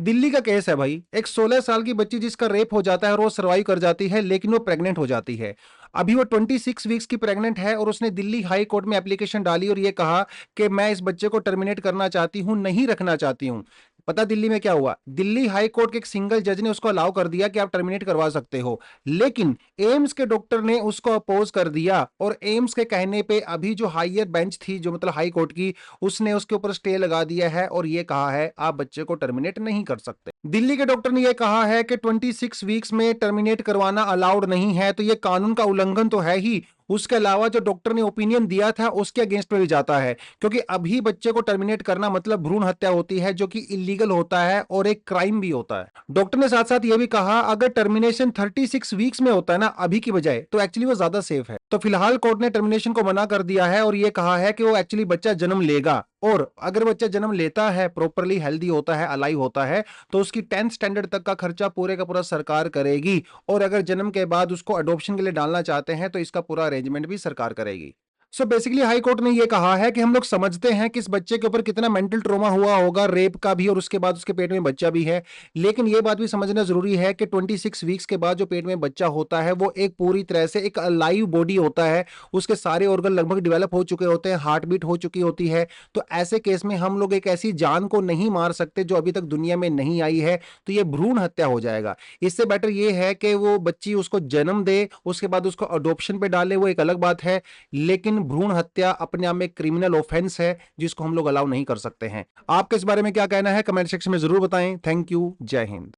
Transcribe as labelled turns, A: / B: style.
A: दिल्ली का केस है भाई, एक 16 साल की बच्ची जिसका रेप हो जाता है और वो सर्वाइव कर जाती है, लेकिन वो प्रेग्नेंट हो जाती है। अभी वो 26 वीक्स की प्रेग्नेंट है और उसने दिल्ली हाई कोर्ट में एप्लीकेशन डाली और ये कहा कि मैं इस बच्चे को टर्मिनेट करना चाहती हूं, नहीं रखना चाहती हूं। पता दिल्ली में क्या हुआ? दिल्ली हाई कोर्ट के एक सिंगल जज ने उसको अलाउ कर दिया कि आप टर्मिनेट करवा सकते हो, लेकिन एम्स के डॉक्टर ने उसको अपोज कर दिया और एम्स के कहने पे अभी जो हायर बेंच थी, जो मतलब हाई कोर्ट की, उसने उसके ऊपर स्टे लगा दिया है और ये कहा है आप बच्चे को टर्मिनेट नहीं कर सकते। दिल्ली के डॉक्टर ने यह कहा है कि 26 वीक्स में टर्मिनेट करवाना अलाउड नहीं है, तो यह कानून का उल्लंघन तो है ही, उसके अलावा जो डॉक्टर ने ओपिनियन दिया था उसके अगेंस्ट में भी जाता है, क्योंकि अभी बच्चे को टर्मिनेट करना मतलब भ्रूण हत्या होती है, जो कि इलीगल होता है और एक क्राइम भी होता है। डॉक्टर ने साथ साथ यह भी कहा अगर टर्मिनेशन 36 वीक्स में होता है ना अभी की बजाय, तो एक्चुअली वो ज्यादा सेफ है। तो फिलहाल कोर्ट ने टर्मिनेशन को मना कर दिया है और यह कहा है कि वो एक्चुअली बच्चा जन्म लेगा, और अगर बच्चा जन्म लेता है, प्रॉपरली हेल्दी होता है, अलाइव होता है, तो उसकी 10th स्टैंडर्ड तक का खर्चा पूरे का पूरा सरकार करेगी, और अगर जन्म के बाद उसको अडॉप्शन के लिए डालना चाहते हैं तो इसका पूरा अरेंजमेंट भी सरकार करेगी। सो बेसिकली हाई कोर्ट ने यह कहा है कि हम लोग समझते हैं कि इस बच्चे के ऊपर कितना मेंटल ट्रॉमा हुआ होगा, रेप का भी और उसके बाद उसके पेट में बच्चा भी है, लेकिन यह बात भी समझना जरूरी है कि 26 वीक्स के बाद जो पेट में बच्चा होता है वो एक पूरी तरह से एक लाइव बॉडी होता है, उसके सारे ऑर्गन लगभग डेवलप हो चुके होते हैं, हार्ट बीट हो चुकी होती है। तो ऐसे केस में हम लोग एक ऐसी जान को नहीं मार सकते जो अभी तक दुनिया में नहीं आई है, तो यह भ्रूण हत्या हो जाएगा। इससे बेटर यह है कि वो बच्ची उसको जन्म दे, उसके बाद उसको अडॉप्शन पे डाले, वो एक अलग बात है, लेकिन भ्रूण हत्या अपने आप में क्रिमिनल ऑफेंस है जिसको हम लोग अलाउ नहीं कर सकते हैं। आपके इस बारे में क्या कहना है कमेंट सेक्शन में जरूर बताएं। थैंक यू, जय हिंद।